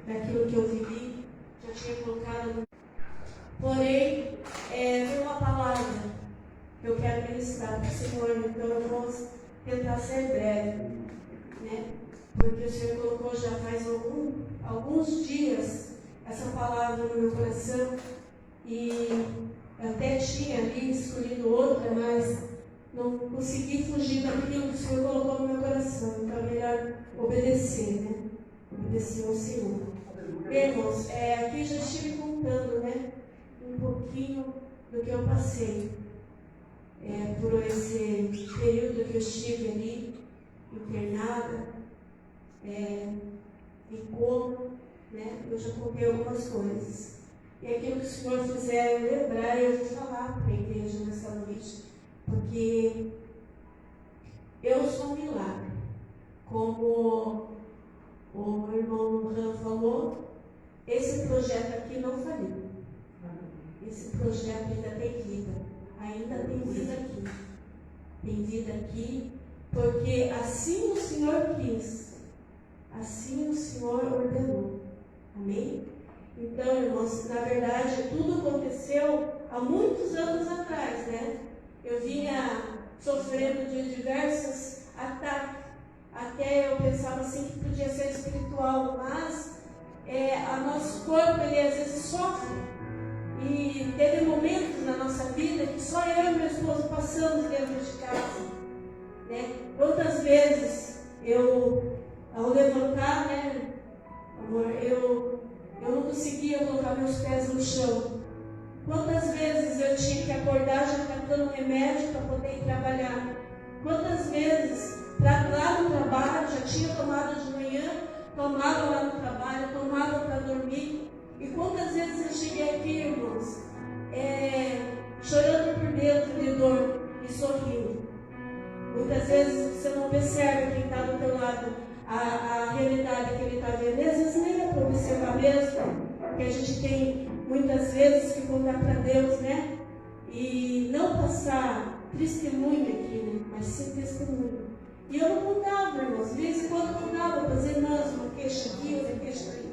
daquilo que eu vivi, já tinha colocado. Porém, foi uma palavra que eu quero ministrar para o Senhor, então eu vou tentar ser breve, né? Porque o Senhor colocou já faz alguns dias essa palavra no meu coração e eu até tinha ali escolhido outra, mas não consegui fugir daquilo que o Senhor colocou no meu coração. Então é melhor obedecer, né? Obedecer ao Senhor. Irmãos, aqui já estive contando, né? Um pouquinho do que eu passei por esse período que eu estive ali internada, e como, né? Eu já contei algumas coisas. E aquilo que o Senhor fizer eu lembrar, eu vou falar para a igreja nessa noite, porque eu sou um milagre. Como o irmão Ram falou, esse projeto aqui não faliu. Esse projeto ainda tem vida. Ainda tem vida aqui. Tem vida aqui, porque assim o Senhor quis. Assim o Senhor ordenou. Amém? Então, irmãos, na verdade, tudo aconteceu há muitos anos atrás, né? Eu vinha sofrendo de diversos ataques. Até eu pensava assim que podia ser espiritual, mas o nosso corpo, ele às vezes sofre. E teve momentos na nossa vida que só eu e meu esposo passamos dentro de casa, né? Quantas vezes ao levantar, né, amor, eu não conseguia colocar meus pés no chão. Quantas vezes eu tinha que acordar já catando remédio para poder ir trabalhar? Quantas vezes, lá no trabalho, já tinha tomado de manhã, tomava lá no trabalho, tomava para dormir. E quantas vezes eu cheguei aqui, irmãos, chorando por dentro de dor e sorrindo. Muitas vezes você não observa quem está do teu lado, a realidade que ele está vendo. E às vezes nem é para observar mesmo, porque a gente tem muitas vezes que contar para Deus, né? E não passar testemunho aqui, né? Mas sim testemunho. E eu não contava, irmãos. De vez em quando eu contava para as irmãs, uma queixa aqui, outra queixa ali.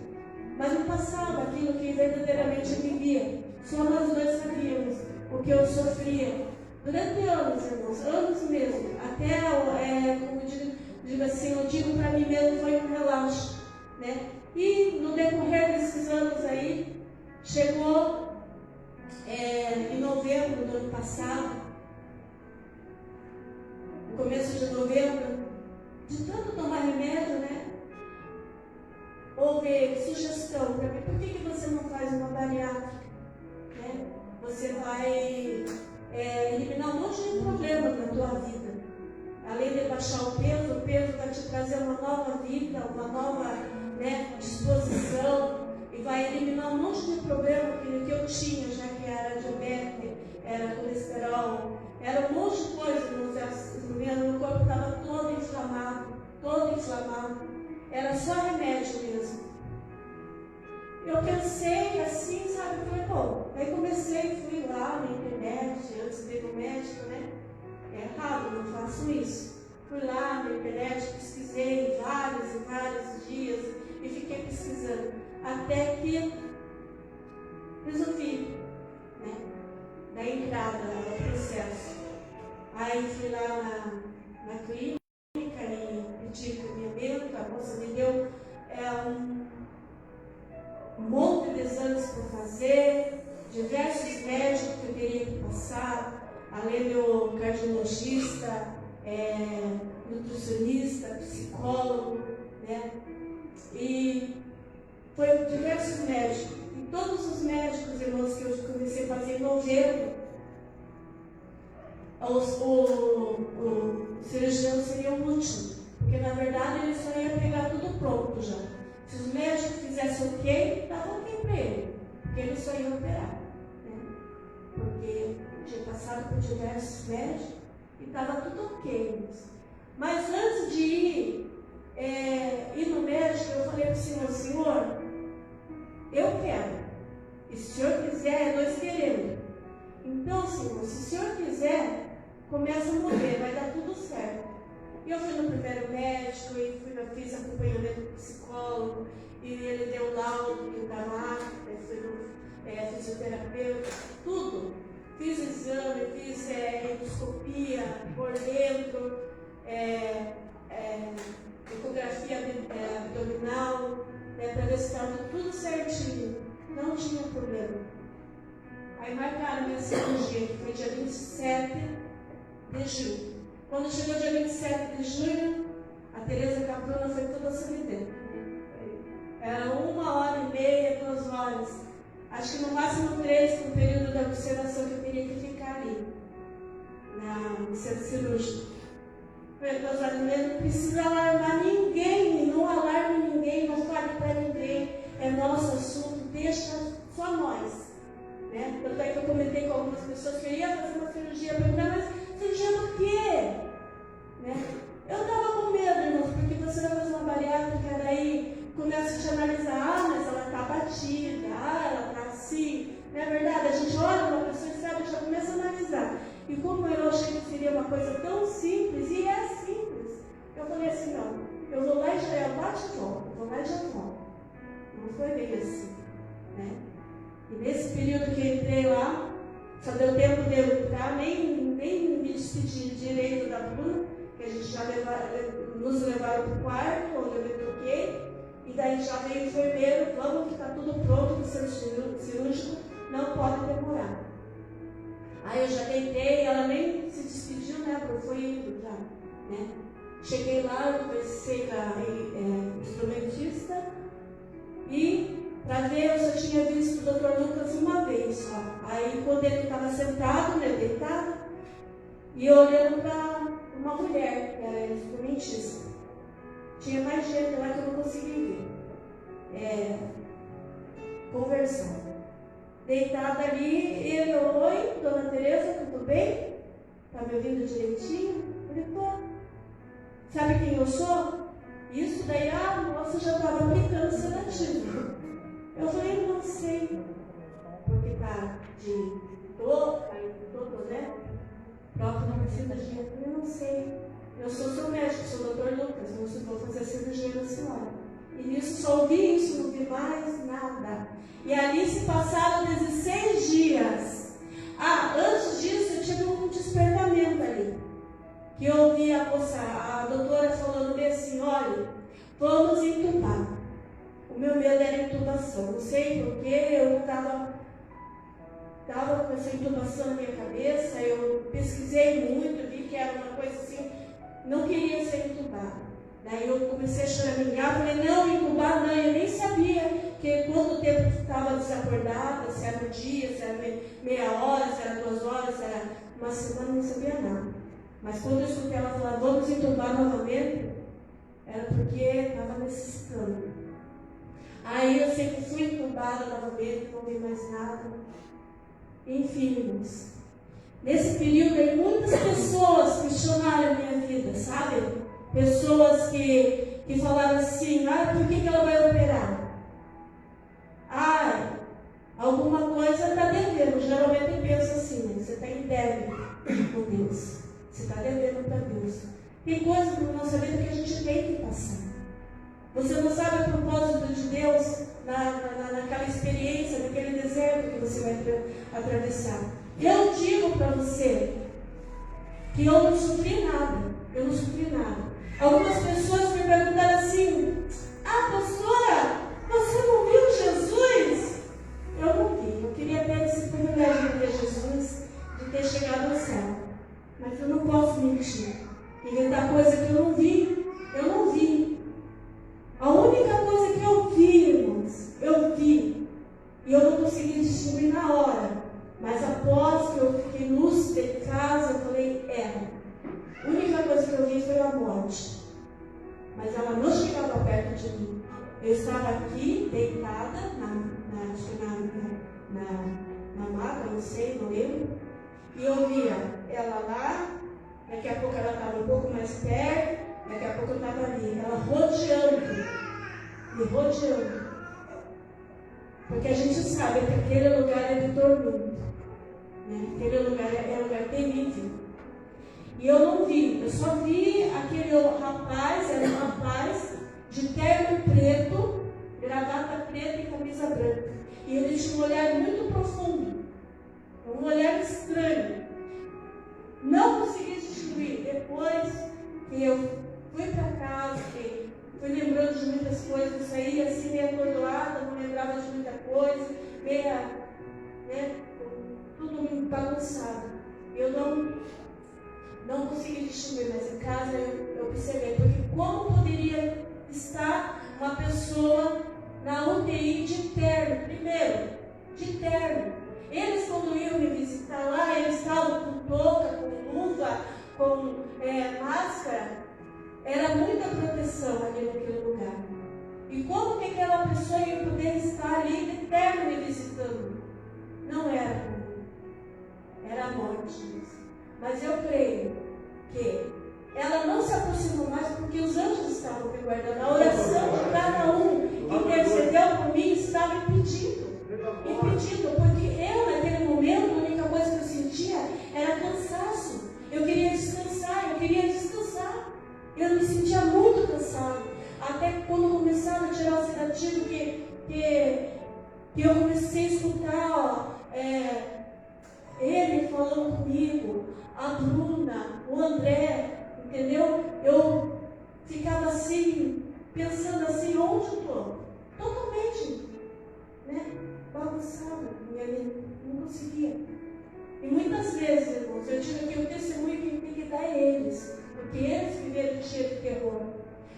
Mas não passava aquilo que verdadeiramente eu vivia. Só nós dois sabíamos o que eu sofria. Durante anos, irmãos, anos mesmo. Até, como digo assim, eu digo para mim mesmo, foi um relaxo, né? E no decorrer desses anos aí, chegou em novembro do ano passado, no começo de novembro, de tanto tomar remédio, né? Houve sugestão para mim, por que você não faz uma bariátrica? Né? Você vai eliminar um monte de problemas na tua vida. Além de baixar o peso vai te trazer uma nova vida, uma nova, né, disposição, e vai eliminar um monte de problemas que eu tinha, já que era diabetes, era colesterol, era um monte de coisa. Meu corpo estava todo inflamado. Era só remédio mesmo. Eu pensei assim, sabe? Falei, bom, aí fui lá na internet, antes de ir no médico, né? É errado, não faço isso. Fui lá na internet, pesquisei vários e vários dias e fiquei pesquisando. Até que resolvi, né? Dar entrada no processo. Aí fui lá na clínica e pedi caminhamento, a moça me deu um monte de exames para fazer, diversos médicos que eu teria que passar, além do cardiologista, nutricionista, psicólogo, né? E foi diversos médicos. E todos os médicos, irmãos, que eu comecei a fazer em novembro, o cirurgião seria um último, porque na verdade ele só ia pegar tudo pronto já. Se os médicos fizessem ok, estava ok para ele, porque ele só ia operar, né? Porque tinha passado por diversos médicos e estava tudo ok. Mas antes de ir no médico, eu falei para o Senhor, eu quero. E se o Senhor quiser, nós queremos. Então, Senhor, se o Senhor quiser, começa a mover, vai dar tudo certo. E eu fui no primeiro médico, e fiz acompanhamento com psicólogo, e ele deu laudo que estava lá, fisioterapeuta, tudo. Fiz exame, fiz endoscopia por dentro, ecografia abdominal, para ver se estava tudo certinho. Não tinha problema. Aí marcaram minha cirurgia, que foi dia 27 de junho. Quando chegou dia 27 de junho, a Tereza Capruna foi toda solidão. Era 1h30, 2 horas. Acho que no máximo 3 com o período da observação que eu teria que ficar ali, no centro cirúrgico. Foi 2 horas e meia, não precisa alarmar ninguém, não alarme ninguém, não fale para ninguém. É nosso assunto, deixa só nós. Né? Tanto é que eu comentei com algumas pessoas que eu ia fazer uma cirurgia, perguntar, mas cirurgia do quê? Né? Eu estava com medo, irmãos, porque você vai fazer uma bariátrica, daí começa a te analisar, mas ela está batida, ela está assim. Não é verdade? A gente olha uma pessoa e sabe, já começa a analisar. E como eu achei que seria uma coisa tão simples, e é simples, eu falei assim, não, eu vou lá e já bate e volto, vou lá e já volto. Não foi bem assim, né? E nesse período que eu entrei lá, só deu tempo de eu entrar, nem me despedir direito da Bruna, que a gente já nos levaram para o quarto, onde eu me troquei, e daí já veio o enfermeiro, vamos que está tudo pronto para o centro cirúrgico, não pode demorar. Aí eu já deitei, ela nem se despediu, né, porque foi indo já, né? Cheguei lá, eu conversei com a instrumentista, e para ver, eu só tinha visto o Dr. Lucas uma vez só. Aí quando ele estava sentado, né, deitado, e olhando para uma mulher, que era instrumentista. Tinha mais gente lá que eu não consegui ver. Conversando. Deitada ali, ele, oi, dona Tereza, tudo bem? Está me ouvindo direitinho? Ele, tô. Sabe quem eu sou? Isso daí, a moça já estava aplicando sedativo. Eu falei, não sei, porque está de touca e tudo, né? Próprio nome de cirurgia. Eu falei, não sei. Eu sou seu médico, sou o Dr. Lucas, eu vou fazer a cirurgia da senhora. E nisso só ouvi isso, não vi mais nada. E ali se passaram 16 dias. Antes disso eu tive um despertamento ali. Que eu ouvi a doutora falando bem assim, olha, vamos entubar. O meu medo era intubação. Não sei porque eu estava com essa intubação na minha cabeça, eu pesquisei muito, vi que era uma coisa assim, não queria ser intubada. Daí eu comecei a choramingar, falei, não, intubar não, eu nem sabia quanto tempo estava desacordada, se era um dia, se era meia hora, se era 2 horas, se era uma semana, não sabia nada. Mas quando eu escutei ela falar, vamos intubar novamente, era porque estava necessitando. Aí eu sempre fui intubada novamente, não vi mais nada. Enfim, irmãos. Nesse período aí, muitas pessoas questionaram a minha vida, sabe? Pessoas que falaram assim, por que ela vai operar? Alguma coisa está devendo. Geralmente eu penso assim, né? Você está em débito com Deus. Você está devendo para Deus. Tem coisas na nossa vida que a gente tem que passar. Você não sabe o propósito de Deus naquela experiência, naquele deserto que você vai atravessar. Eu digo para você que eu não sofri nada. Eu não sofri nada. Algumas pessoas me perguntaram assim, pastora, você não viu Jesus? Eu não vi. Eu queria ter esse privilégio de ver Jesus, de ter chegado ao céu. Mas eu não posso mentir. Inventar coisa que eu não vi. Eu não vi. A única coisa que eu vi, irmãos, eu vi. E eu não consegui descobrir na hora. Mas após que eu fiquei lúcida em casa, eu falei, A única coisa que eu vi foi a morte. Mas ela não chegava perto de mim. Eu estava aqui, deitada, na maca, não sei, não lembro. E eu via ela lá, daqui a pouco ela estava um pouco mais perto, daqui a pouco eu estava ali, ela me rodeando. Porque a gente sabe que aquele lugar é de tormento. Né? Aquele lugar é um lugar terrível. E eu não vi, eu só vi aquele rapaz, era um rapaz de terno preto. gravata preta e camisa branca. E ele tinha um olhar muito profundo, um olhar estranho. Não consegui distinguir. Depois que eu fui para casa, que fui lembrando de muitas coisas, eu saí assim meio atordoada, não lembrava de muita coisa, meia, né, tudo bagunçado. Eu não consegui distinguir, mas em casa eu observei, porque como poderia estar uma pessoa na UTI de terno? Primeiro, de terno. Eles, quando iam me visitar lá, eles estavam com touca, com luva, com máscara. Era muita proteção ali naquele lugar. E como que aquela pessoa ia poder estar ali de terno me visitando? Não era comum. Era a morte. Mas eu creio que ela não se aproximou mais porque os anjos estavam me guardando. A oração de cada um que intercedeu por mim estava impedindo, porque eu naquele momento, a única coisa que eu sentia era cansaço. Eu queria descansar. Eu me sentia muito cansado. Até quando começaram a tirar o sedativo, que eu comecei a escutar, ele falando comigo, a Bruna, o André, entendeu? Eu ficava assim, pensando assim, onde eu estou? Totalmente, né, bagunçada, não conseguia. E muitas vezes, irmãos, eu tive aqui o testemunho que tem que dar a eles, porque eles viveram cheio de terror.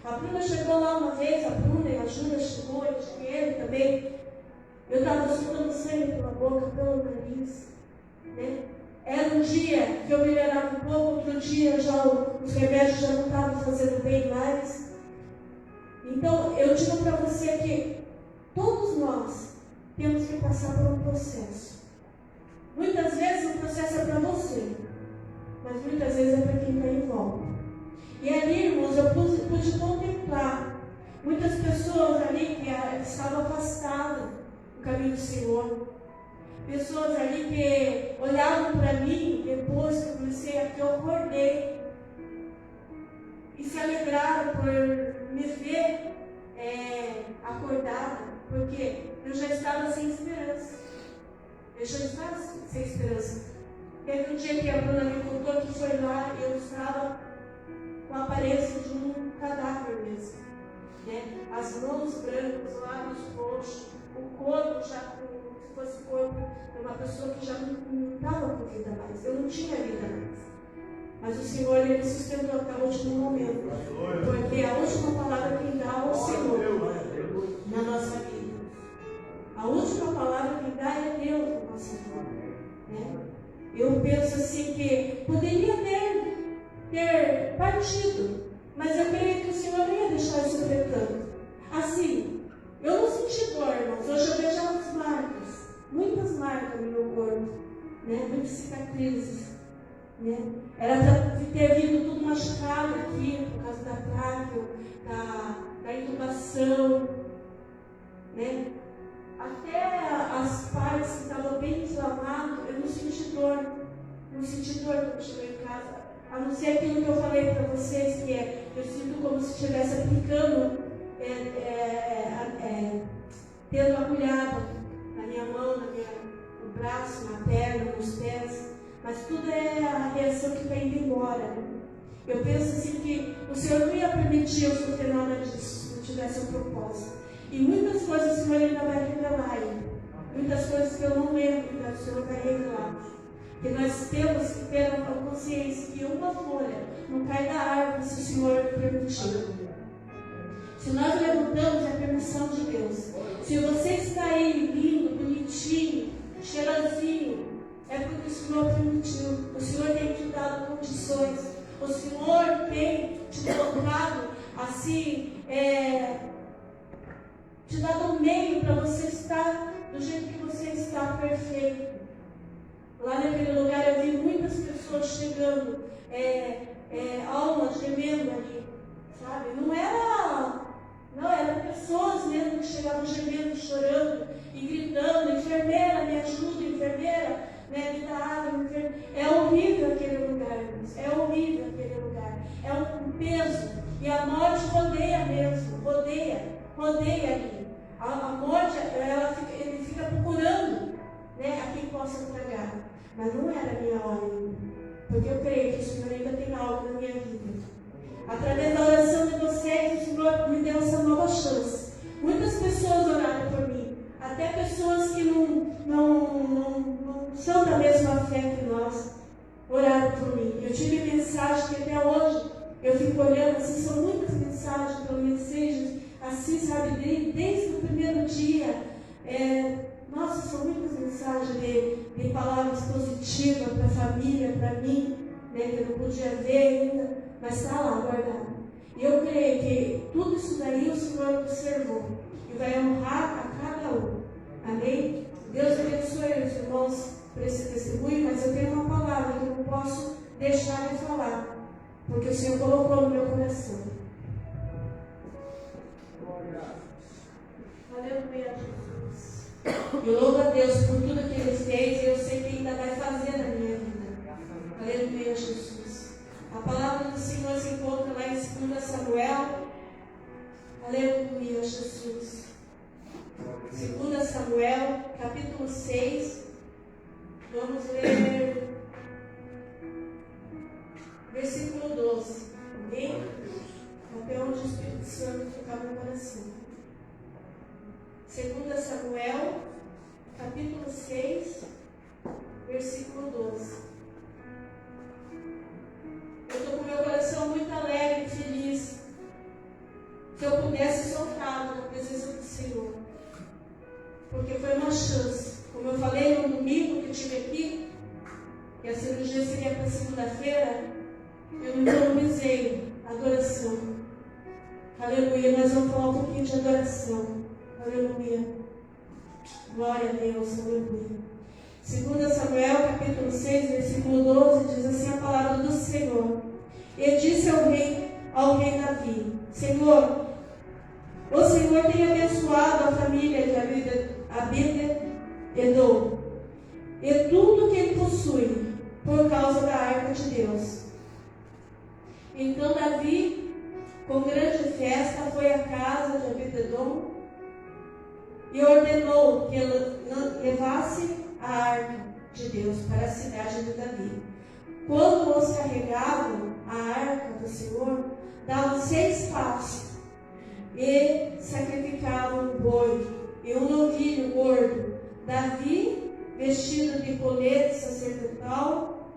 A Bruna chegou lá uma vez, a Bruna e a Júlia chegou, e ele também. Eu estava soltando sangue pela boca, pelo nariz, né? Era um dia que eu melhorava um pouco, outro dia já os remédios já não estavam fazendo bem mais. Então, eu digo para você que todos nós temos que passar por um processo. Muitas vezes o processo é para você, mas muitas vezes é para quem está em volta. E ali, irmãos, eu pude contemplar muitas pessoas ali que estavam afastadas do caminho do Senhor. Pessoas ali que olhavam para mim depois que eu comecei a que eu acordei e se alegraram por me ver acordada, porque eu já estava sem esperança. Teve um dia que a Bruna me contou que foi lá e eu estava com a aparência de um cadáver mesmo, né? As mãos brancas, os lábios roxos, o corpo já como se fosse o corpo de uma pessoa que já não estava com vida mais. Eu não tinha vida mais. Mas o Senhor, Ele sustentou até o último momento. Porque a última palavra quem dá é o Senhor na nossa vida. A última palavra quem dá é Deus na nossa vida, né? Eu penso assim que poderia ter partido, mas eu creio que o Senhor não ia deixar eu sofrer tanto. Assim, eu não senti dor, irmãos. Hoje eu vejo as marcas, muitas marcas no meu corpo, né? Muitas cicatrizes, né? Era para ter vindo tudo machucado aqui, por causa da tráqueo, da intubação, né? Até as partes que estavam bem inflamadas, eu não senti dor. Não senti dor quando cheguei em casa. A não ser aquilo que eu falei para vocês, que eu sinto como se estivesse aplicando, tendo agulhado na minha mão, no braço, na perna, nos pés. Mas tudo é a reação que está indo embora, né? Eu penso assim que o Senhor não ia permitir eu sofrer nada disso, se não tivesse um propósito. E muitas coisas o Senhor ainda vai revelar ainda. Muitas coisas que eu não lembro, que o Senhor vai revelar. Porque nós temos que ter a consciência que uma folha não cai da árvore se o Senhor permitir. Se nós levantamos, é a permissão de Deus. Se você está aí lindo, bonitinho, cheirosinho, é porque o Senhor permitiu. O Senhor tem te dado condições. O Senhor tem te colocado assim, te dado um meio para você estar do jeito que você está, perfeito. Lá naquele lugar eu vi muitas pessoas chegando, almas gemendo ali, sabe? Não eram pessoas mesmo que chegavam gemendo, chorando e gritando: enfermeira, me ajuda, enfermeira, né, me dá água, enfermeira. É horrível aquele lugar, irmãos. É horrível aquele lugar. É um peso. E a morte rodeia mesmo, rodeia ali. A morte, ele fica procurando, né, a quem possa tragar. Mas não era a minha hora ainda. Porque eu creio que o Senhor ainda tem algo na minha vida. Através da oração de vocês, o Senhor me deu essa nova chance. Muitas pessoas oraram por mim. Até pessoas que não são da mesma fé que nós oraram por mim. Eu tive mensagem que até hoje eu fico olhando, assim, são muitas mensagens pelo Message, assim, sabe, desde o primeiro dia. Nossa, são muitas mensagens de palavras positivas para a família, para mim, né, que eu não podia ver ainda, mas está lá guardado. E eu creio que tudo isso daí o Senhor observou e vai honrar a cada um. Amém? Deus abençoe os irmãos por esse testemunho, mas eu tenho uma palavra que eu não posso deixar de falar, porque o Senhor colocou no meu coração. Aleluia, Jesus. Eu louvo a Deus por tudo que Ele fez e eu sei que ainda vai fazer na minha vida. Aleluia, Jesus. A palavra do Senhor se encontra lá em 2 Samuel. Aleluia, Jesus. 2 Samuel, capítulo 6. Vamos ler versículo 12. Amém? Até onde o Espírito Santo tocar no coração. 2 Samuel, capítulo 6, versículo 12. Eu estou com meu coração muito alegre e feliz. Se eu pudesse soltá-lo na presença do Senhor. Porque foi uma chance. Como eu falei no domingo que eu estive aqui, que a cirurgia seria para segunda-feira, eu me economizei a adoração. Aleluia. Nós vamos falar um pouquinho de adoração. Aleluia. Glória a Deus. Aleluia. 2 Samuel, capítulo 6, versículo 12, diz assim a palavra do Senhor. E disse ao rei Davi: Senhor, o Senhor tem abençoado a família de Abed-edom e tudo que ele possui, por causa da arca de Deus. Então Davi, com grande festa, foi à casa de Abed-edom e ordenou que ele levasse a arca de Deus para a cidade de Davi. Quando os carregavam a arca do Senhor, davam 6 passos e sacrificavam um boi e um novilho gordo. Davi, vestido de colete sacerdotal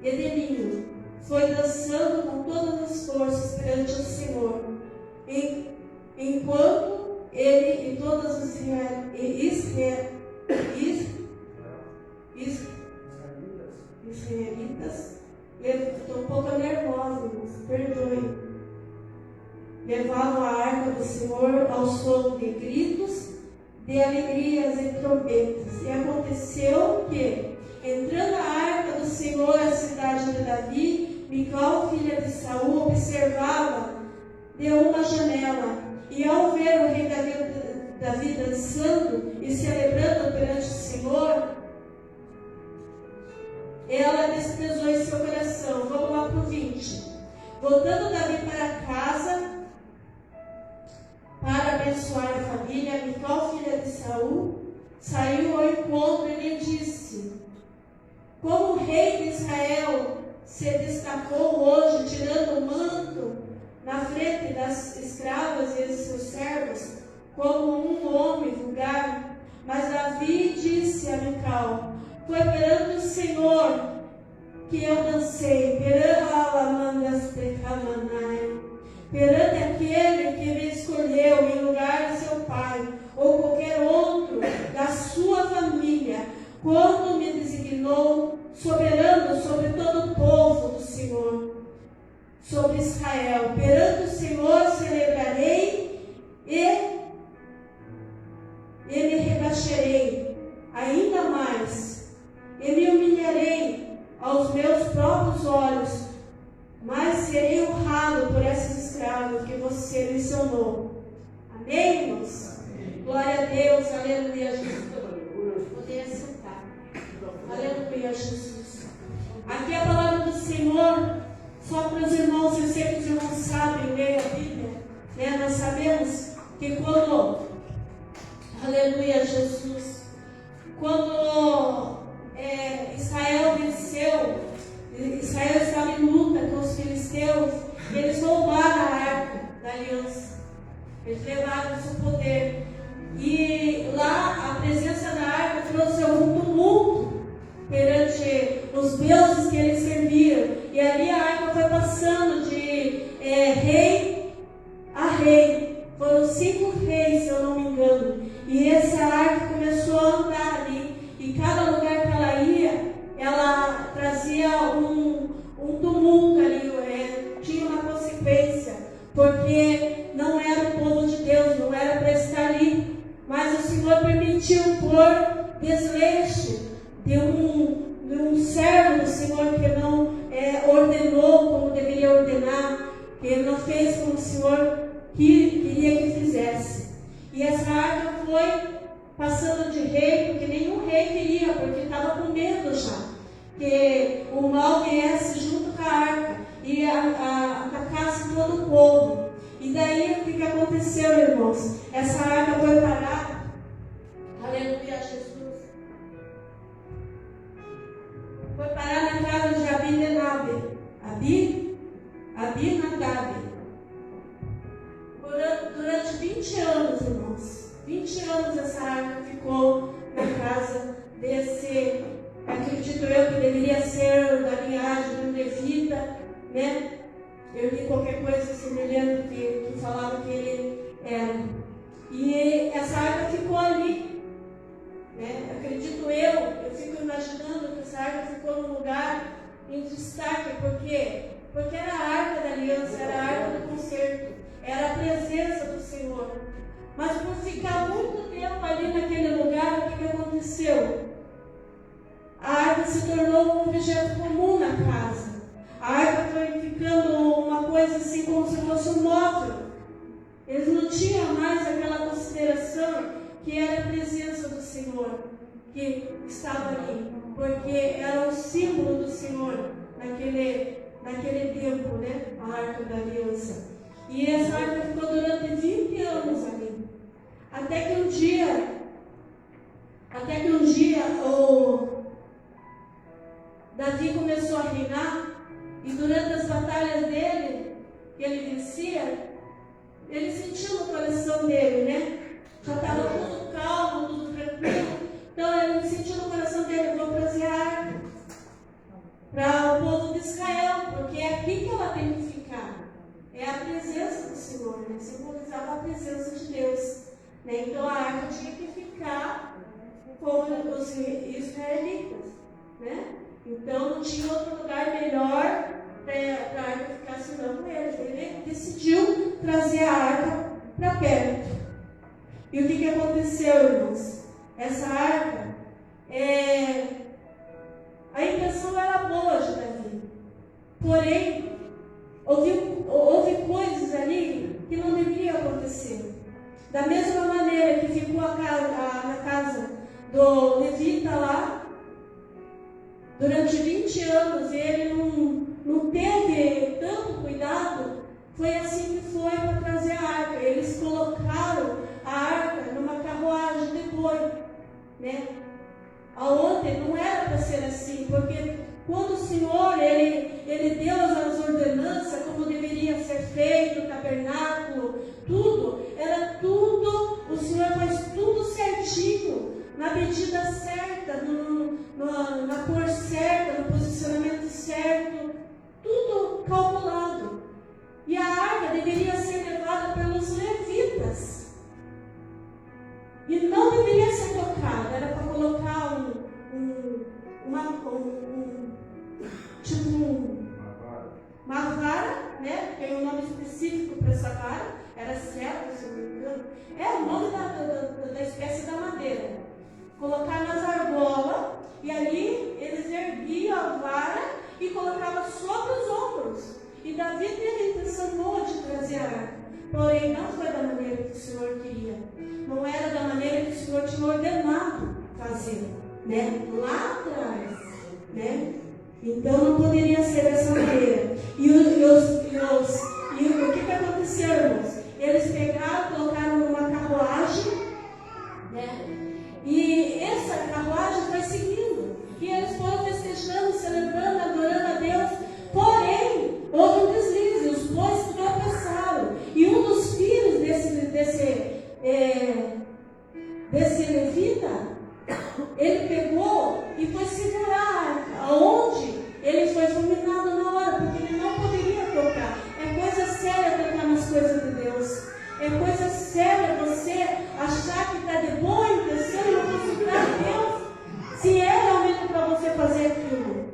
e de linho, foi dançando com todas as forças perante o Senhor, enquanto ele e todos os israelitas, estou um pouco nervosa, perdoe, levavam a arca do Senhor ao som de gritos, de alegrias e trombetas. E aconteceu que, entrando a arca do Senhor à cidade de Davi, Mical, filha de Saul, observava de uma janela, e ao ver o rei Davi dançando e celebrando perante o Senhor, ela desprezou em seu coração. Vamos lá para o 20. Voltando Davi para casa, para abençoar a família, Mical, filha de Saul, saiu ao encontro e lhe disse: como o rei de Israel se destacou hoje, tirando o manto na frente das escravas e de seus servos, como um homem vulgar. Mas Davi disse a Mical: foi perante o Senhor que eu dancei, perante aquele que me escolheu em lugar de seu pai, ou qualquer outro da sua família, quando me designou soberano sobre todo o povo do Senhor, sobre Israel. Perante o Senhor celebrarei e me rebaixarei ainda mais, e me humilharei aos meus próprios olhos, mas serei honrado por essas escravas que você mencionou. Amém, irmãos? Glória a Deus, aleluia, Jesus. Poderia sentar. Aleluia, Jesus. Aqui é a palavra do Senhor, só para os irmãos, eu sei que os irmãos sabem ler a Bíblia, né? Nós sabemos que quando Aleluia, Jesus. Quando Israel venceu, Israel estava em luta com os filisteus, eles roubaram a arca da aliança. Eles levaram o seu poder. E lá a presença da arca trouxe algum tumulto perante os deuses que eles serviam. E ali a arca foi passando de rei a rei. Foram 5 reis, se eu não me engano. E essa arca começou a andar ali. E cada lugar que ela ia, ela trazia um tumulto ali. Tinha uma consequência. Porque não era o povo de Deus, não era para estar ali. Mas o Senhor permitiu por desleixo de um servo do Senhor que não ordenou como deveria ordenar, que não fez como o Senhor queria que fizesse. E essa arca foi passando de rei, porque nenhum rei queria, porque estava com medo já, que o mal viesse junto com a arca e atacasse todo o povo. E daí o que aconteceu, irmãos? Essa arca foi parar, aleluia, Jesus, foi parar na casa de Abinadab. Durante 20 anos, irmãos, 20 anos essa arca ficou na casa desse, acredito eu que deveria ser da linhagem de um levita, né? Eu li qualquer coisa semelhante que falava que ele era. E essa arca ficou ali, né? Acredito eu fico imaginando que essa arca ficou num lugar em destaque. Por quê? Porque era a arca da aliança, era a arca do concerto, era a presença do Senhor. Mas por ficar muito tempo ali naquele lugar, o que aconteceu? A arca se tornou um objeto comum na casa. A arca foi ficando uma coisa assim como se fosse um móvel. Eles não tinham mais aquela consideração que era a presença do Senhor que estava ali, porque era o símbolo do Senhor naquele tempo, né? A arca da aliança. E essa arca ficou durante 20 anos ali. Até que um dia o Davi começou a reinar. E durante as batalhas dele, que ele vencia, ele sentiu no coração dele, né? Já estava tudo calmo, tudo tranquilo. Então ele sentiu no coração dele: vou trazer a arca para o povo de Israel, porque é aqui que ela tem que ficar. É a presença do Senhor, né? Simbolizava a presença de Deus, né? Então a arca tinha que ficar com os israelitas, né? Então não tinha outro lugar melhor para a arca ficar senão com eles. Ele decidiu trazer a arca para perto. E o que aconteceu, irmãos? Essa arca, a intenção era boa de Davi. Porém, houve coisas ali que não deveriam acontecer. Da mesma maneira que ficou na casa do levita lá, durante 20 anos, ele não teve tanto cuidado. Foi assim que foi para trazer a arca. Eles colocaram a arca numa carruagem de boi, né? Aonde não era para ser assim, porque quando o Senhor ele deu as ordenanças como deveria ser feito, o tabernáculo, tudo, era tudo, o Senhor faz tudo certinho, na medida certa, na cor certa, no posicionamento certo, tudo calculado. E a arca deveria ser levada pelos levitas. E não deveria ser tocada, era para colocar uma vara, né? Tem um nome específico para essa vara, era cedro, se não me engano. É o nome da espécie da madeira. Colocar nas argolas, e ali eles erguiam a vara e colocavam sobre os ombros. E Davi teve a intenção boa de trazer a arca, porém não foi da maneira que o Senhor queria. Não era da maneira que o Senhor tinha ordenado fazer, né? Lá atrás, né? Então não poderia ser dessa maneira. E o que aconteceu, irmãos? Eles pegaram, colocaram numa carruagem, né? né? E essa carruagem foi seguindo. E eles foram festejando, celebrando, adorando a Deus. Porém, houve um deslize, os bois tropeçaram. E um dos filhos desse levita, ele pegou e foi segurar a arca, aonde ele foi fulminado na hora, porque ele não poderia tocar. É coisa séria tocar nas coisas de Deus. É coisa séria você achar que está de boa intenção e não consultar Deus, se é realmente para você fazer aquilo.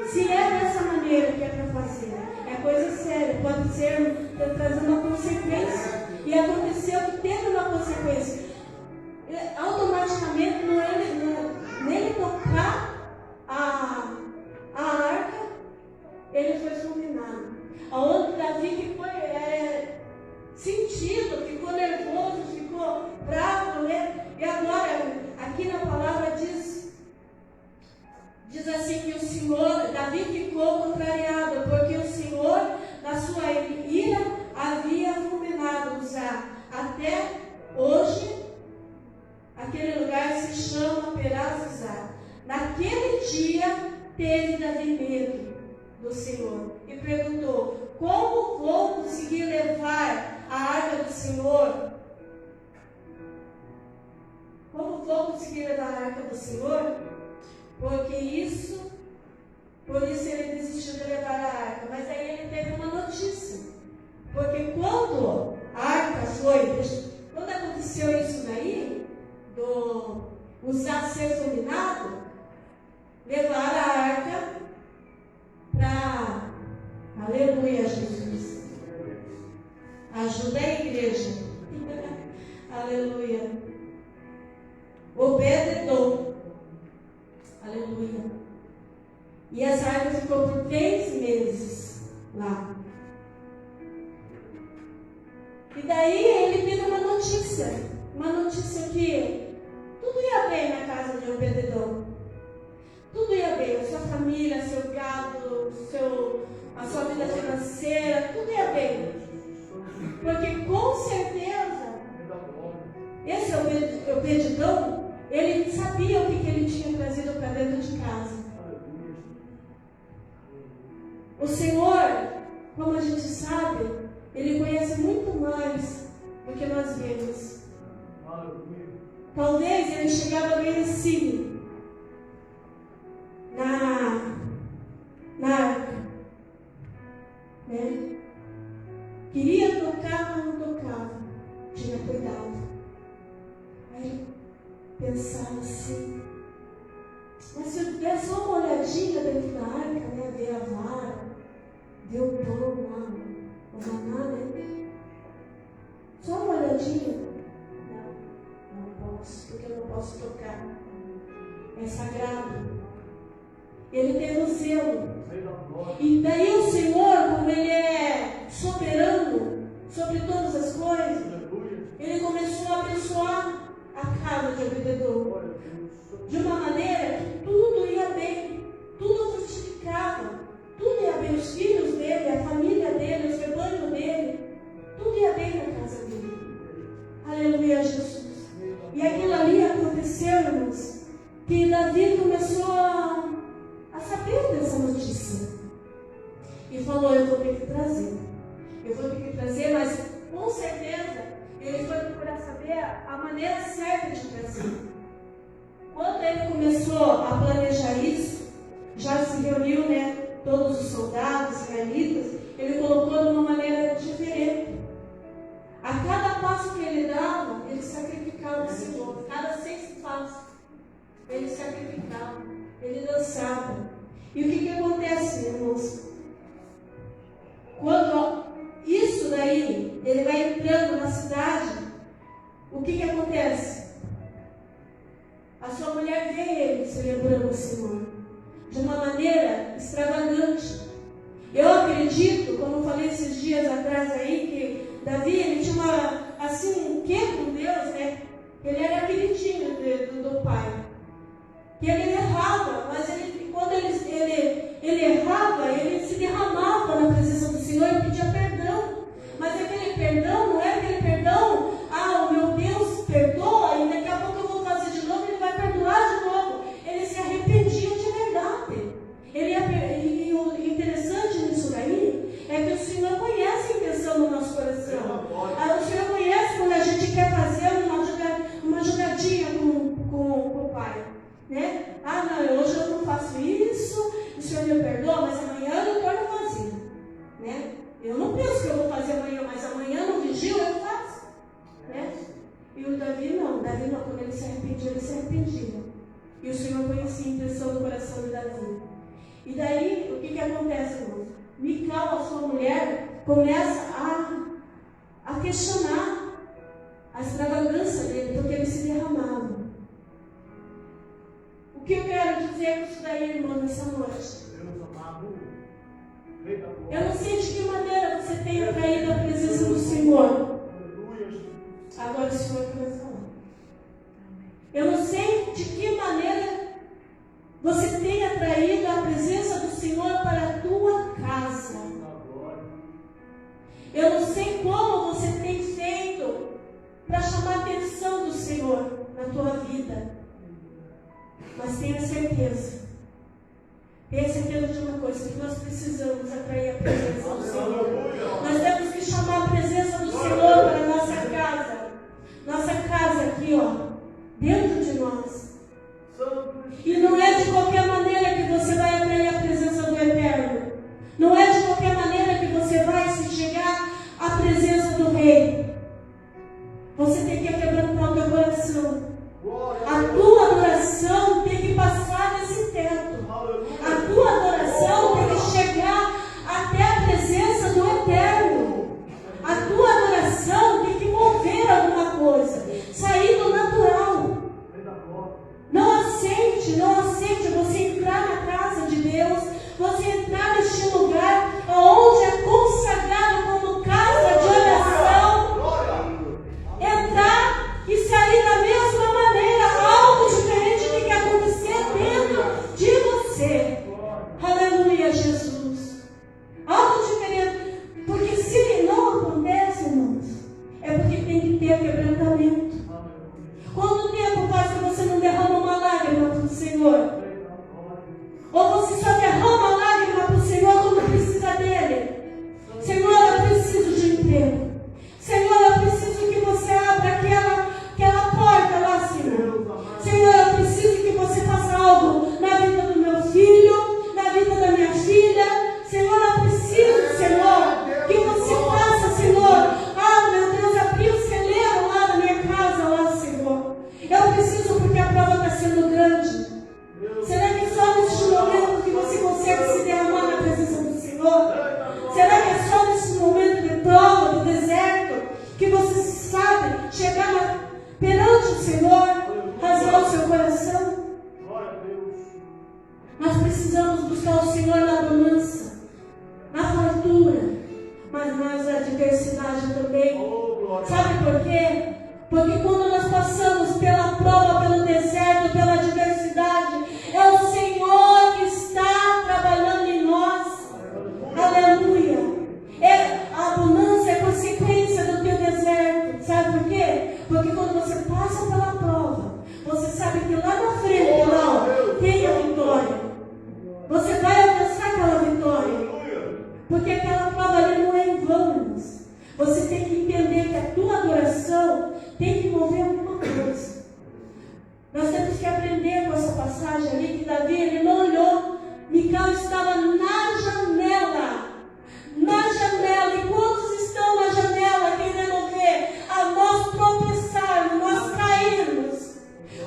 Se é dessa maneira que é para fazer. É coisa séria, pode ser trazer uma consequência. E aconteceu que teve uma consequência. Automaticamente, nele tocar a arca, ele foi fulminado. Aonde Davi ficou sentido, ficou nervoso, ficou bravo, né? E agora, aqui na palavra diz assim que o Senhor, Davi ficou contrariado, porque o Senhor, na sua ira, havia fulminado Uzá. Até hoje, aquele lugar se chama Perazuzá. Naquele dia, teve Davi medo do Senhor e perguntou: como vou conseguir levar a arca do Senhor? Como vou conseguir levar a arca do Senhor? Por isso ele desistiu de levar a arca. Mas aí ele teve uma notícia. Porque quando a arca quando aconteceu isso daí, do Uzá ser fulminado, levaram a arca para... Aleluia, Jesus. Ajuda a igreja. Aleluia. Obed-edom. Aleluia. E essa arca ficou por 3 meses lá. E daí ele teve uma notícia que tudo ia bem na casa de Obed-edom. Tudo ia bem, a sua família, seu gado, a sua vida financeira, tudo ia bem. Porque com certeza, esse Obed-edom, ele sabia o que ele tinha trazido para dentro de casa. O Senhor, como a gente sabe, Ele conhece muito mais do que nós vemos. Talvez ele chegava bem assim, na arca, né? Queria tocar, mas não tocava. Tinha cuidado. Aí pensava assim, mas se eu der só uma olhadinha dentro da arca, né? Ver a vara, ver o pão lá, o maná, né? Só uma olhadinha. Não posso, porque eu não posso tocar. É sagrado. Ele tem um zelo. E daí o Senhor, como Ele é soberano sobre todas as coisas, Ele começou a abençoar a casa de Obed-edom de uma maneira que tudo ia bem, tudo frutificava, tudo ia bem, os filhos dele, a família dele, os rebanhos dele, tudo ia bem na casa dele. Aleluia, Jesus. E aquilo ali aconteceu, irmãos, que Davi começou a saber dessa notícia. E falou, eu vou ter que trazer, mas com certeza ele foi procurar saber a maneira certa de trazer. Quando ele começou a planejar isso, já se reuniu, né, todos os soldados israelitas, ele colocou de uma maneira diferente. A cada passo que ele dava, ele sacrificava o Senhor. Cada 6 passos, ele sacrificava, ele dançava. E o que acontece, irmãos? Quando isso daí, ele vai entrando na cidade, o que acontece? A sua mulher vê ele celebrando o Senhor de uma maneira extravagante. Eu acredito, como eu falei esses dias atrás aí, que Davi, ele tinha um quê com Deus, né? Ele era queridinho do pai. Que ele errava, mas quando ele errava, ele se derramava na presença do Senhor e pedia perdão. Mas aquele perdão não é aquele perdão, o meu Deus perdoa e daqui a pouco eu vou Ah, não, hoje eu não faço isso, o Senhor me perdoa, mas amanhã eu torno a fazer. Né? Eu não penso que eu vou fazer amanhã, mas amanhã no vigília eu faço. Né? E o Davi não, quando ele se arrependia. E o Senhor conhecia a intenção do coração de Davi. E daí, o que acontece, irmãos? Mical, a sua mulher, começa a questionar a extravagância dele, porque ele se derramava. O que eu quero dizer com isso daí, irmão, nessa noite? Eu não sei de que maneira você tem atraído a presença do Senhor. Agora o Senhor que vai falar. Eu não sei de que maneira você tem atraído a presença do Senhor para a tua casa. Eu não sei como você tem feito para chamar a atenção do Senhor na tua vida. Mas tenha certeza de uma coisa, que nós precisamos atrair a presença do Senhor. Nós temos que chamar a presença do Senhor para a nossa casa. Nossa casa aqui, ó, dentro de nós. E não é de qualquer maneira que você vai atrair a presença do Eterno. Não é de qualquer maneira que você vai se chegar à presença do Rei. Você tem que quebrantar o teu coração. A tua adoração tem que passar nesse teto. A tua adoração tem que chegar até a presença do Eterno. A tua adoração tem que mover alguma coisa, sair do natural. Não aceite você entrar na casa de Deus, você entrar neste lugar onde é consagrado como casa de oração, entrar e sair da mesma maneira, algo diferente tem que acontecer dentro de você. Aleluia, Jesus. Algo diferente, porque se não acontece, irmãos, é porque tem que ter quebrantamento. Quanto tempo faz que você não derrama uma lágrima para o Senhor? Ou você só derrama lágrima para o Senhor quando precisa dele? Senhor, eu preciso de emprego. Senhor, eu preciso que você abra aquela porta lá, Senhor. Senhor, eu preciso que você faça algo na vida do meu filho, na vida da minha filha. Senhor, eu preciso, Senhor, que você faça, Senhor. Ah, meu Deus, abrir o celeiro lá na minha casa, lá, Senhor. Eu preciso porque a prova está sendo grande. Será que só neste momento que você consegue se derramar na presença do Senhor? Será que é só nesse momento de prova, do deserto, que você sabe chegar perante o Senhor, rasgar o seu coração? Nós precisamos buscar o Senhor na abundância, na fartura, mas na adversidade também. Sabe por quê? Porque quando nós passamos pela prova, pelo deserto, pela adversidade, é o Senhor que está trabalhando em nós. Aleluia. A abundância é consequência do teu deserto. Sabe por quê? Porque quando você passa pela prova, você sabe que lá na frente, lá, tem a vitória. Você vai alcançar aquela vitória. Porque aquela prova ali não é em vão, irmãos. Você tem que entender que a tua adoração tem que mover alguma coisa. Nós temos que aprender com essa passagem ali que Davi, ele não olhou. Mical estava na janela. Na janela. E quantos estão na janela querendo ver a nós tropeçarmos, nós cairmos?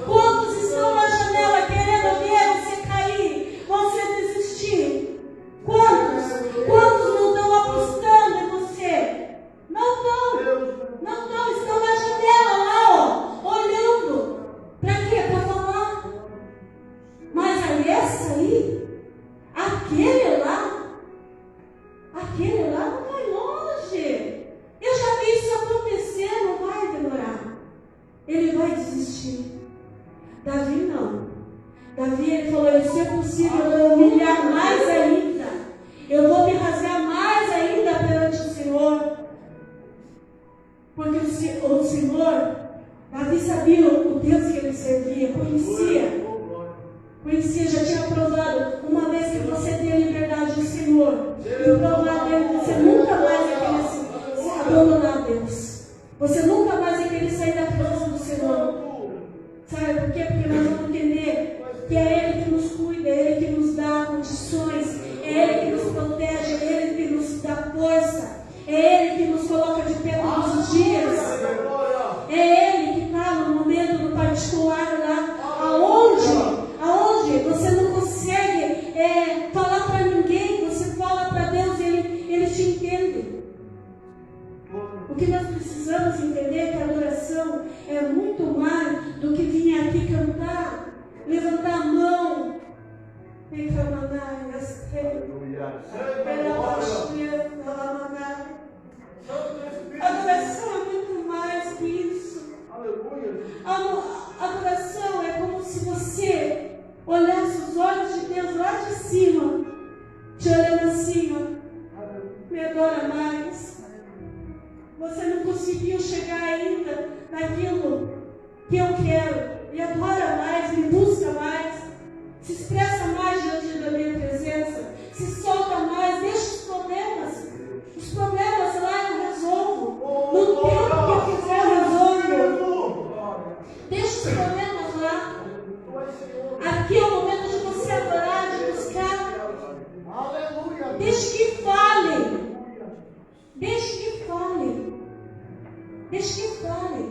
Quantos estão na janela querendo ver você cair, você desistir? Quantos? Quantos não estão apostando em você? Não estão, estão na janela lá, ó, olhando. Para quê? Para falar. Mas essa aí, aquele lá não vai longe. Eu já vi isso acontecer, não vai demorar. Ele vai desistir. Davi não. Davi, ele falou, se é possível, eu vou humilhar mais ainda. Eu vou me rasgar mais ainda perante o Senhor. Porque o Senhor, Davi sabia o Deus que ele servia, conhecia, já tinha provado. Uma vez que você tem a liberdade do Senhor e provar dele, você nunca mais vai querer se abandonar a Deus. Você nunca mais vai querer sair da presença do Senhor. Sabe por quê? Porque nós vamos entender que é Ele Adoração é muito mais que isso. Adoração é como se você olhasse os olhos de Deus lá de cima, te olhando assim, ó, me adora mais. Você não conseguiu chegar ainda naquilo que eu quero. Me adora mais, me busca mais, se expressa mais diante da minha presença, se solta mais, deixa os problemas. Os problemas lá eu resolvo. No tempo que eu quiser eu resolvo. Deixa os problemas lá. Aqui é o momento de você adorar, de buscar. Deixe que falem. Deixe que falem. Deixe que falem.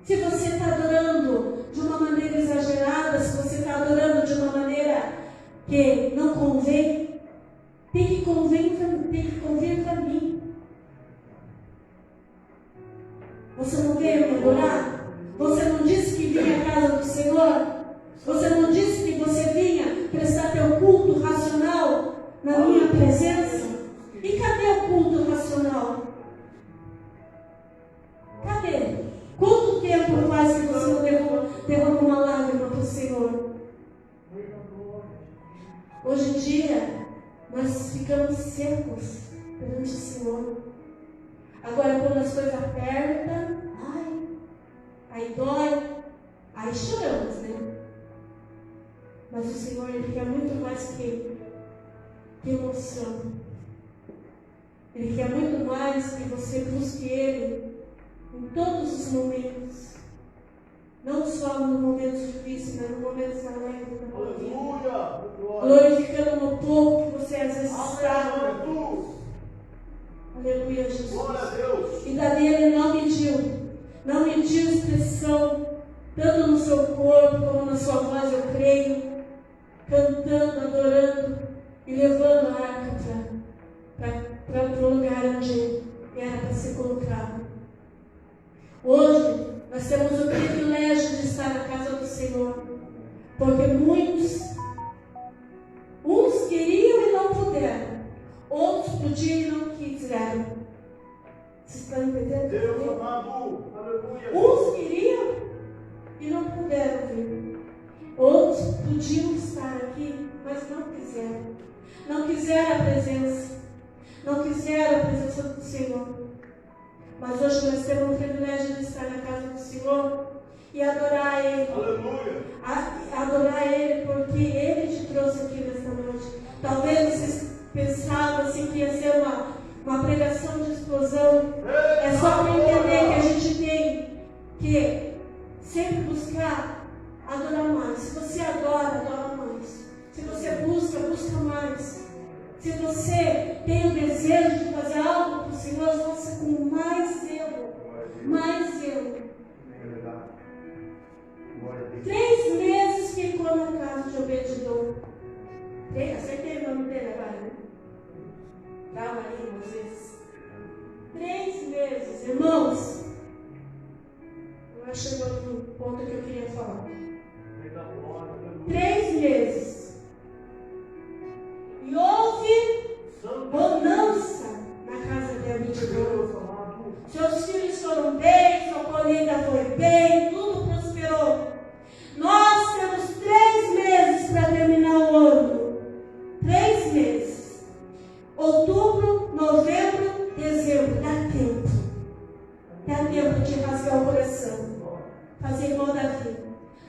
Se você está adorando de uma maneira exagerada, se você está adorando de uma maneira que não convém, tem que convir para mim. Você não veio me adorar? Você não disse que vinha à casa do Senhor? Você não disse que você vinha prestar teu culto racional na minha presença? E cadê o culto racional? Cadê? Quanto tempo faz que você não derrama uma lágrima para o Senhor? Hoje em dia, nós ficamos secos perante o Senhor. Agora, quando as coisas apertam, aí dói, aí choramos, né? Mas o Senhor, Ele quer muito mais que emoção. Ele quer muito mais que você busque Ele em todos os momentos. Não só nos momentos difíceis, mas nos momentos alegres da tua vida. Glorificando no pouco que você às vezes está. Aleluia, Jesus. Glória a Deus. E Davi, ele não mediu expressão, tanto no seu corpo como na sua voz, eu creio, cantando, adorando e levando a arca para o lugar onde era para ser colocado. Hoje, nós temos o privilégio de estar na casa do Senhor, porque uns queriam e não puderam, outros podiam e não quiseram. Vocês estão entendendo? Deus amado, aleluia. Uns queriam e não puderam vir. Outros podiam estar aqui, mas não quiseram. Não quiseram a presença. Não quiseram a presença do Senhor. Mas hoje nós temos o privilégio de estar na casa do Senhor e adorar Ele. Aleluia. Adorar Ele porque Ele te trouxe aqui nesta noite. Talvez vocês pensavam assim que ia ser uma pregação de explosão. É só para entender que a gente tem que sempre buscar adorar mais. Se você adora mais. Se você busca mais. Se você tem o desejo de fazer algo para o Senhor, faça com mais zelo. Mais zelo. 3 meses ficou na casa de Obed-edom. Acertei o nome dele agora, né? Estava ali, Moisés. 3 meses, irmãos. Agora chegou no ponto que eu queria falar. 3 meses. E houve bonança na casa de Obed-edom. Seus filhos foram bem, sua colheita foi bem, tudo prosperou. Nós temos 3 meses para terminar o ano. 3 meses. Outubro, novembro, dezembro. Dá tempo. Dá tempo de rasgar o coração. Fazer igual Davi.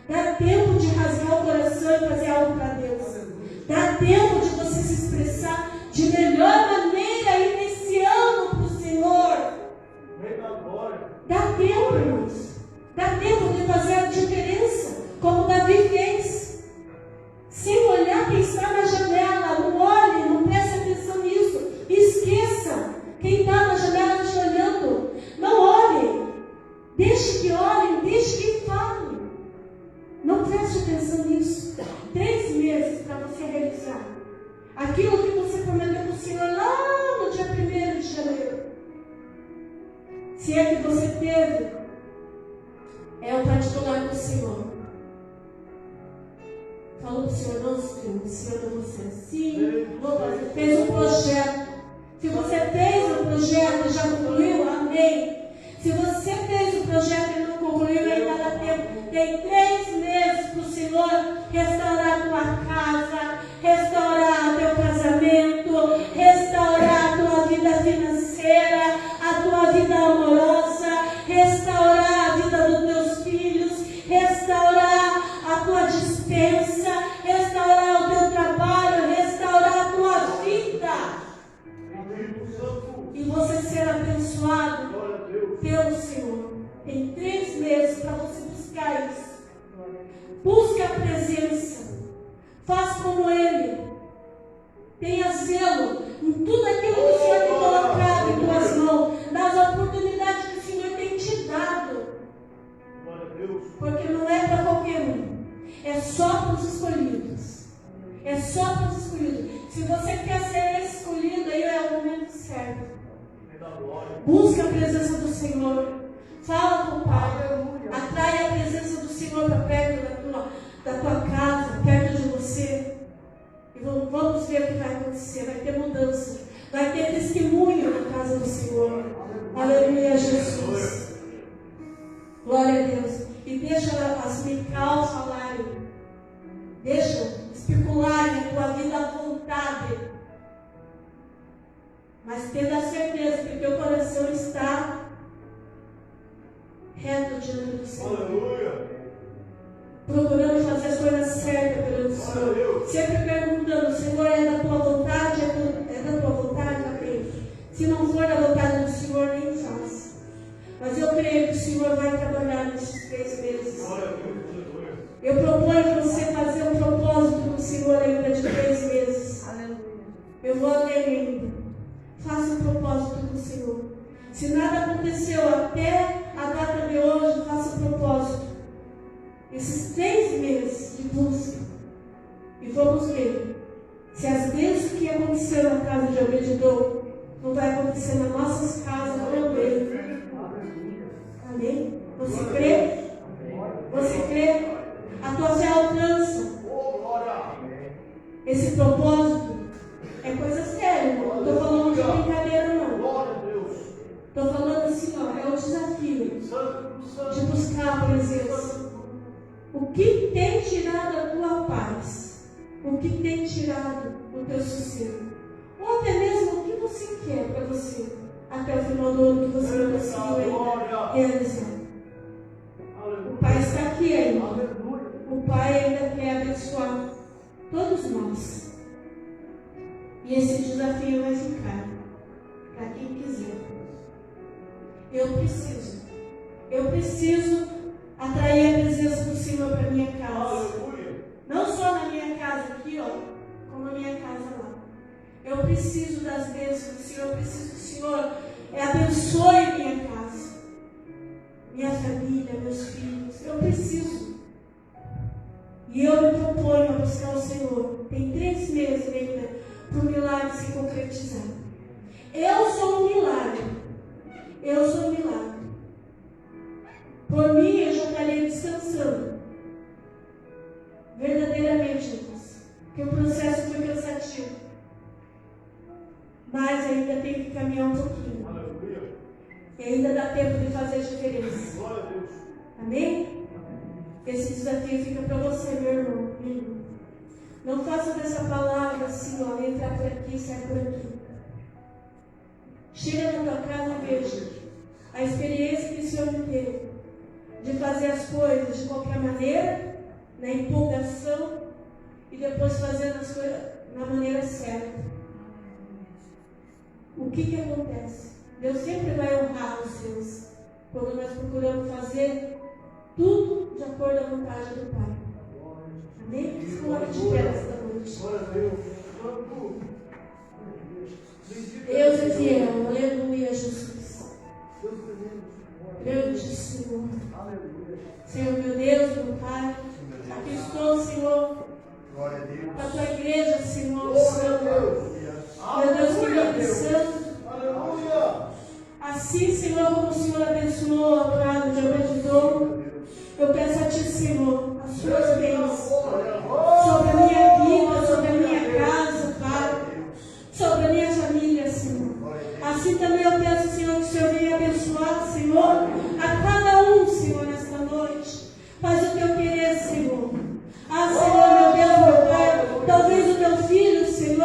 Dá tempo de rasgar o coração e fazer algo para Deus. Dá tempo de você se expressar de melhor maneira iniciando para o Senhor. Dá tempo, irmãos. Dá tempo de fazer a diferença, como Davi fez. Sem olhar quem está na janela. Não olhe, não preste atenção nisso. Esqueça quem está na janela te olhando. Não olhe. Deixe que olhem, deixe que falem. Não preste atenção nisso. 3 meses para você realizar aquilo que você prometeu para o Senhor lá no dia 1º de janeiro. Se é que você teve, é o particular com o Senhor. Falou para o Senhor, não, Se eu amo você. Sim, vou fazer. Fez um projeto. Se você fez um projeto e já concluiu, amém. Se você fez um projeto e não concluiu, ainda dá tempo. Tem 3 meses para o Senhor restaurar a tua casa, restaurar o teu casamento, restaurar a tua vida financeira, a tua vida amorosa, restaurar a vida dos teus filhos, restaurar a tua dispensa, restaurar o teu trabalho, restaurar a tua vida. E você ser abençoado pelo Senhor. Tem 3 meses para você buscar isso. Busque a presença. Faz como Ele. Tenha zelo em tudo aquilo que o Senhor tem colocado em tuas mãos, nas oportunidades que o Senhor tem te dado. Porque não é para qualquer um. É só para os escolhidos. É só para os escolhidos. Se você quer ser escolhido, aí é o momento certo. Busca a presença do Senhor. Fala com o Pai. Atrai a presença do Senhor para perto da tua casa, perto de você. E vamos ver o que vai acontecer. Vai ter mudança. Vai ter testemunho na casa do Senhor. Aleluia, Jesus. Glória a Deus. E deixa as Mical falarem. Deixa especularem a tua vida à vontade. Mas tenha certeza que o teu coração está reto diante do Senhor. Aleluia. Procurando fazer as coisas certas perante o Senhor. Sempre perguntando: Senhor, é da tua vontade? É da tua vontade? Amém. Se não for da vontade do Senhor, nem faz. Mas eu creio que o Senhor vai trabalhar nesses 3 meses. Eu proponho você fazer um propósito com o Senhor ainda de 3 meses. Aleluia. Eu vou além ainda. Faça um propósito com o Senhor. Se nada aconteceu até a data de hoje, faça um propósito. Esses 3 meses de busca. E vamos ver se as bênçãos que aconteceram na casa de Obed-Edom não vai acontecer nas nossas casas também. Amém? Você crê? Você crê? A tua fé alcança. Esse propósito é coisa séria, irmão. Não estou falando de brincadeira, não. Estou falando assim, ó, é o desafio de buscar a presença. O que tem tirado a tua paz? O que tem tirado o teu sossego? Ou até mesmo o que você quer para você até o final do ano que você não conseguiu ainda realizar? O Pai está aqui ainda. O Pai ainda quer abençoar todos nós. E esse desafio vai ficar para quem quiser. Eu preciso atrair a presença do Senhor para a minha casa. Não só na minha casa aqui, ó, como na minha casa lá. Eu preciso das bênçãos do Senhor. Eu preciso que o Senhor abençoe minha casa, minha família, meus filhos. Eu preciso. E eu me proponho a buscar o Senhor. Tem 3 meses ainda para o milagre se concretizar. Eu sou um milagre. Eu sou um milagre. Por mim, eu já estaria descansando. Verdadeiramente, irmãos. Porque o processo foi cansativo. Mas ainda tem que caminhar um pouquinho. E ainda dá tempo de fazer a diferença. Amém? Esse desafio fica para você, meu irmão. Não faça dessa palavra assim, ó, entrar por aqui e sair por aqui. Chega na tua casa e veja a experiência que o Senhor me teve de fazer as coisas de qualquer maneira, na empolgação, e depois fazendo as coisas na maneira certa. O que acontece? Deus sempre vai honrar os seus quando nós procuramos fazer tudo de acordo com a vontade do Pai. Amém? Se coloque de pé esta noite. Deus é fiel. Aleluia, Jesus. Grande Senhor. Senhor, meu Deus, meu Pai. Aqui estou, Senhor. Para a tua igreja, Senhor. Meu Deus, querido e santo. Assim, Senhor, como o Senhor abençoou a casa de Obed-Edom, eu peço a Ti, Senhor, as suas bênçãos sobre a minha vida,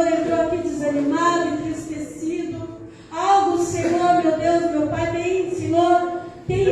Senhor, entrou aqui desanimado, entristecido. Algo, Senhor, meu Deus, meu Pai, tem, Senhor, tem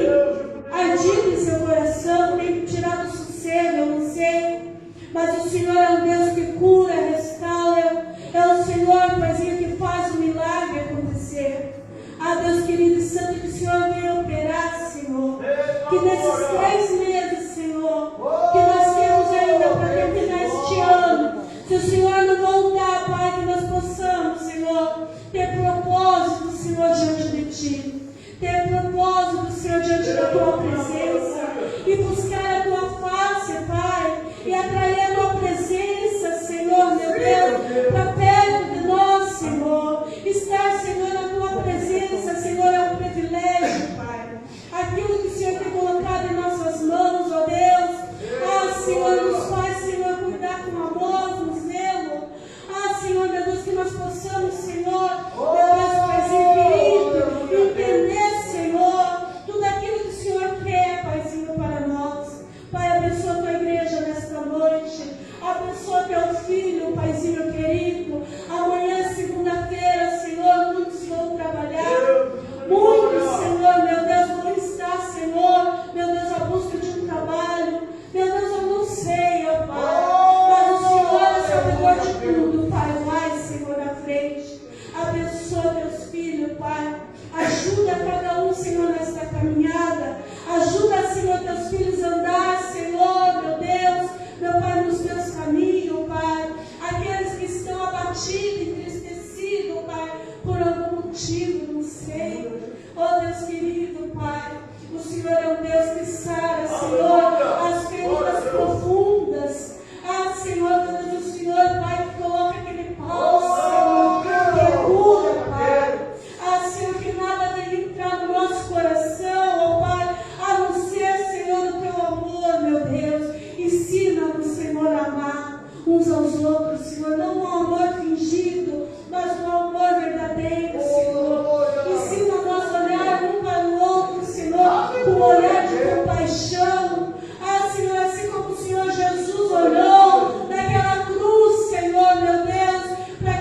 ardido em seu coração, tem tirado o sossego, eu não sei. Mas o Senhor é um Deus que cura, restaura. É o Senhor, Paizinho, que faz o milagre acontecer. Ah, Deus querido e santo, que o Senhor venha operar, Senhor. Que nesses 3 meses, Senhor, que nós temos ainda para terminar este ano, se o Senhor não voltar, Pai, que nós possamos, Senhor, ter propósito, Senhor, diante de Ti. Ter propósito, Senhor, diante da Tua presença. E buscar a Tua face, Pai. E atrair a Tua presença, Senhor, meu Deus, para perto de nós, Senhor. Estar, Senhor, na Tua presença, Senhor, é um privilégio, Pai. Aquilo que o Senhor tem colocado em nossas mãos, ó Deus. Ah, Senhor, nos faz, Senhor, cuidar com amor, com zelo. Ah, Senhor, meu Deus, que nós possamos, Senhor, meu Deus, Paizinho querido, entender, Senhor, tudo aquilo que o Senhor quer, Paizinho, para nós. Pai, abençoa a Tua igreja nesta noite. Abençoa Teu filho, Paizinho querido. Amanhã, segunda-feira, Senhor, muitos vão trabalhar. Muitos, Senhor, meu Deus, vão estar, Senhor, meu Deus, à busca de um trabalho. Meu Deus, eu não sei, ó Pai. Mas o Senhor é sabedor de tudo, Pai. Vai, Senhor, na frente. Abençoa Teus filhos, Pai. Ajuda cada um, Senhor, nesta caminhada. Ajuda, Senhor, Teus filhos a andar, Senhor, meu Deus, meu Pai, nos Teus caminhos, Pai. Aqueles que estão abatidos, entristecidos, Pai, por algum motivo, não sei. Oh, Deus querido, Pai, o Senhor é um Deus que sara, Senhor, as feridas profundas. Ah, Senhor, meu Deus, o Senhor, Pai, que coloca aquele pau, Senhor, que cura, Pai. Ah, Senhor, que nada deve entrar no nosso coração, ó Pai, a não ser, Senhor, o Teu amor, meu Deus. Ensina-nos, Senhor, a amar uns aos outros, Senhor, não um amor fingido, mas um amor verdadeiro, Senhor. Ensina-nos a olhar um para o outro, Senhor, com um olhar de compaixão. Ah, Senhor, assim como o Senhor Jesus olhou naquela cruz, Senhor, meu Deus, para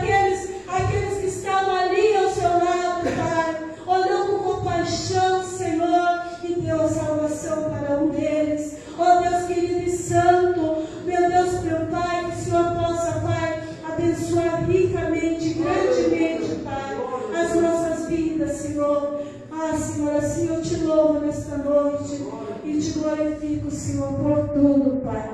aqueles que estavam ali ao seu lado, Pai. Olhou com compaixão, Senhor, e deu a salvação para um deles. Oh, Deus querido e santo, meu Deus, meu Pai, que o Senhor possa, Pai, abençoar ricamente, grandemente, Pai, as nossas vidas, Senhor. Ah, Senhor, assim eu te louvo nesta noite e te glorifico, Senhor, por tudo, Pai.